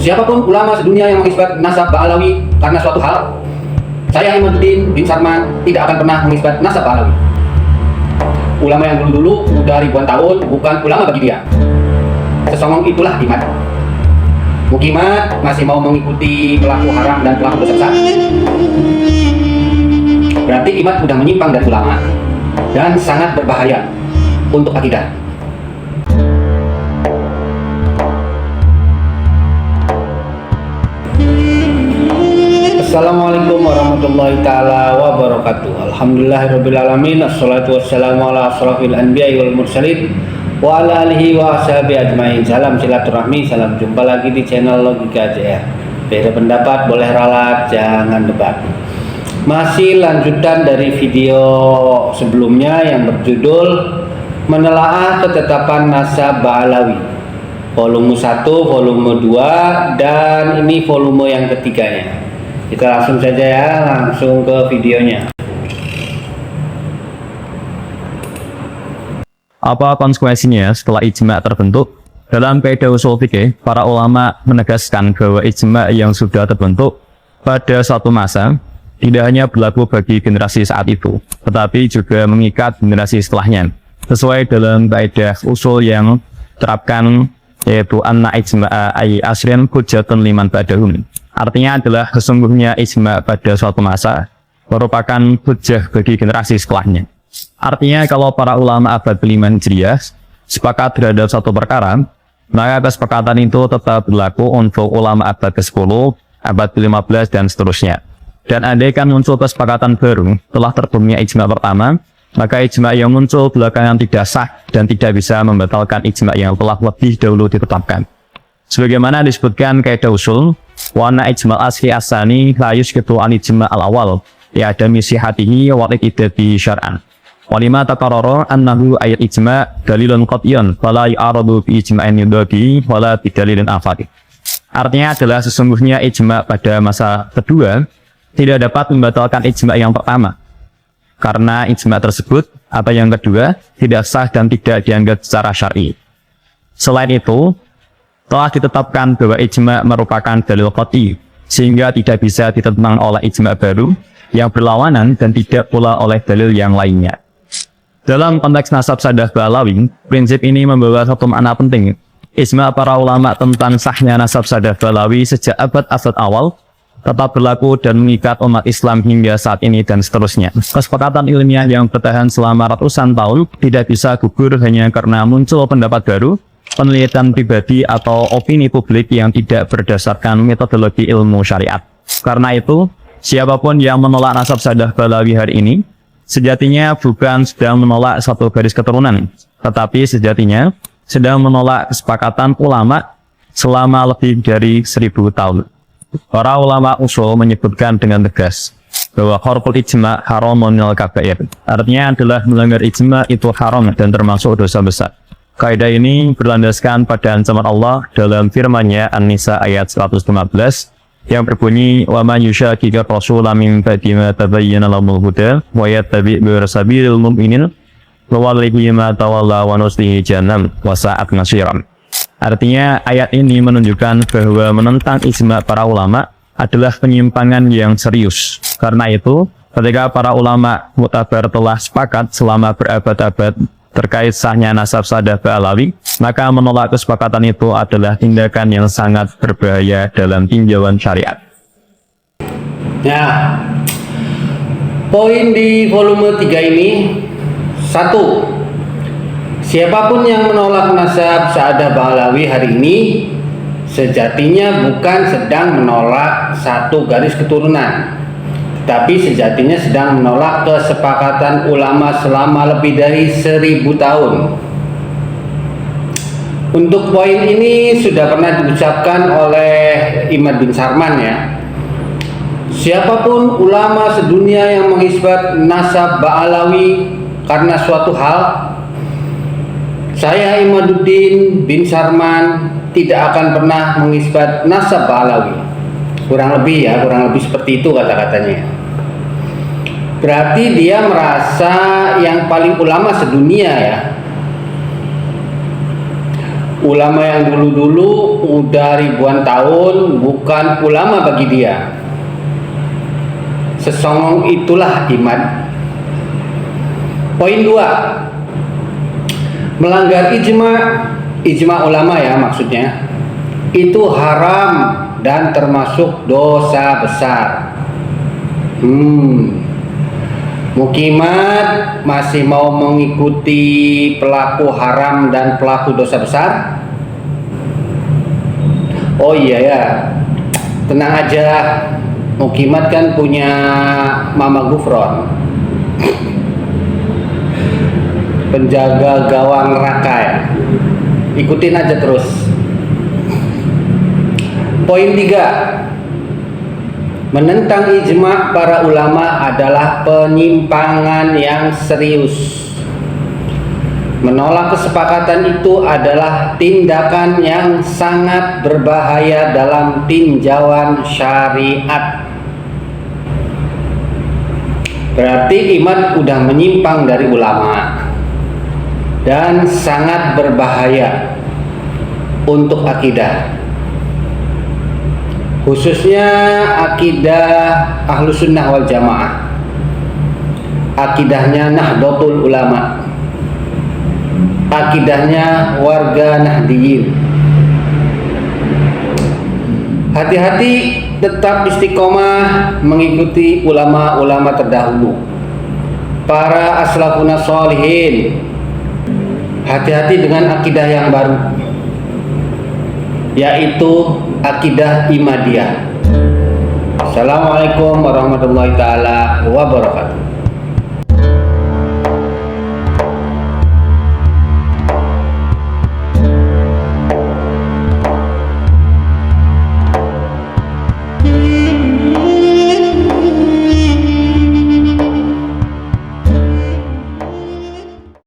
Siapapun ulama sedunia yang mengisbat nasab Ba'alawi karena suatu hal, saya Imaduddin bin Sarman tidak akan pernah mengisbat nasab Ba'alawi. Ulama yang dulu-dulu udah ribuan tahun bukan ulama bagi dia. Sesongong itulah Imad. Mukimat masih mau mengikuti pelaku haram dan pelaku dosa besar. Berarti Imad udah menyimpang dari ulama dan sangat berbahaya untuk akidah. Assalamualaikum warahmatullahi ta'ala wabarakatuh. Alhamdulillahirrabbilalamin. Assalatu wassalamu ala asrafil anbiya wal mursalin wa ala alihi wa ashabi ajmain. Salam silaturahmi, salam jumpa lagi di channel Logika JR. Beda pendapat boleh ralat, jangan debat. Masih lanjutan dari video sebelumnya yang berjudul Menelaah Ketetapan Nasab Ba'alawi, volume 1, volume 2, dan ini volume yang ketiganya. Kita langsung saja ya, langsung ke videonya. Apa konsekuensinya setelah ijma terbentuk? Dalam kaidah usul fikih, para ulama menegaskan bahwa ijma yang sudah terbentuk pada suatu masa tidak hanya berlaku bagi generasi saat itu, tetapi juga mengikat generasi setelahnya. Sesuai dalam kaidah usul yang terapkan, yaitu anna ijma'a ay asrin hujjatun liman ba'dahum. Artinya adalah sesungguhnya ijma pada suatu masa merupakan hujjah bagi generasi setelahnya. Artinya kalau para ulama abad ke-5 Hijriah sepakat terhadap satu perkara, maka kesepakatan itu tetap berlaku untuk ulama abad ke-10, abad ke-15, dan seterusnya. Dan andaikan muncul kesepakatan baru telah terbentuknya ijma pertama, maka ijma yang muncul belakangan tidak sah dan tidak bisa membatalkan ijma yang telah lebih dahulu ditetapkan. Sebagaimana disebutkan kaidah usul, wa anna ijma al-asli as-sani la yushkitu an ijma al-awal ya adami sihatihi wa iqtidati syar'an. Wa lima taqarrara annahu ayat ijma dalilun qat'iyun fala ya'radu bi ijma'in yudabi wala bi dalilin akhar. Artinya adalah sesungguhnya ijma pada masa kedua tidak dapat membatalkan ijma yang pertama. Karena ijma tersebut atau yang kedua tidak sah dan tidak dianggap secara syar'i. Selain itu, telah ditetapkan bahwa ijma merupakan dalil qat'i, sehingga tidak bisa ditentang oleh ijma baru yang berlawanan dan tidak pula oleh dalil yang lainnya. Dalam konteks nasab sadah Ba'alawi, prinsip ini membawa satu makna penting. Ijma para ulama tentang sahnya nasab sadah Ba'alawi sejak abad-abad awal tetap berlaku dan mengikat umat Islam hingga saat ini dan seterusnya. Kesepakatan ilmiah yang bertahan selama ratusan tahun tidak bisa gugur hanya karena muncul pendapat baru, penelitian pribadi atau opini publik yang tidak berdasarkan metodologi ilmu syariat. Karena itu, siapapun yang menolak nasab sadah Ba'alawi hari ini, sejatinya bukan sedang menolak satu garis keturunan, tetapi sejatinya sedang menolak kesepakatan ulama selama lebih dari 1000 tahun. Para ulama usul menyebutkan dengan tegas bahwa kharqul ijma haramun minal kabair. Artinya adalah melanggar ijma itu haram dan termasuk dosa besar. Kaidah ini berlandaskan pada ancaman Allah dalam firman-Nya An-Nisa ayat 115 yang berbunyi wa man yushaqiqir rasula min ba'di ma tabayyana lahul huda wa yattabi' ghayra sabilil mu'minin nuwallihi ma tawalla wa nuslihi jahannam wa sa'at masira. Artinya ayat ini menunjukkan bahwa menentang ijma para ulama adalah penyimpangan yang serius. Karena itu, ketika para ulama muktabar telah sepakat selama berabad-abad terkait sahnya nasab sadah Ba'alawi, maka menolak kesepakatan itu adalah tindakan yang sangat berbahaya dalam tinjauan syariat. Nah, poin di volume 3 ini, 1. Siapapun yang menolak nasab sadah Ba'alawi hari ini sejatinya bukan sedang menolak satu garis keturunan, tapi sejatinya sedang menolak kesepakatan ulama selama lebih dari 1000 tahun. Untuk poin ini sudah pernah diucapkan oleh Imad bin Sarman ya. Siapapun ulama sedunia yang mengisbat nasab Ba'alawi karena suatu hal, saya Imaduddin bin Sarman tidak akan pernah mengisbat nasab Ba'alawi. Kurang lebih seperti itu kata-katanya. Berarti dia merasa yang paling ulama sedunia ya. Ulama yang dulu-dulu udah ribuan tahun bukan ulama bagi dia. Sesongong itulah iman. Poin 2, melanggar ijma ulama ya maksudnya, itu haram dan termasuk dosa besar. Mukimat masih mau mengikuti pelaku haram dan pelaku dosa besar? Oh iya ya, tenang aja. Mukimat kan punya Mama Gufron, penjaga gawang neraka ya. Ikutin aja terus. Poin 3, menentang ijma para ulama adalah penyimpangan yang serius. Menolak kesepakatan itu adalah tindakan yang sangat berbahaya dalam tinjauan syariat. Berarti iman udah menyimpang dari ulama dan sangat berbahaya untuk akidah, khususnya akidah Ahlus Sunnah wal Jamaah, akidahnya Nahdlatul Ulama, akidahnya warga Nahdiyin. Hati-hati, tetap istiqomah mengikuti ulama-ulama terdahulu, para aslafuna sholihin. Hati-hati dengan akidah yang baru, yaitu akidah Imadiyah. Assalamualaikum warahmatullahi taala wabarakatuh.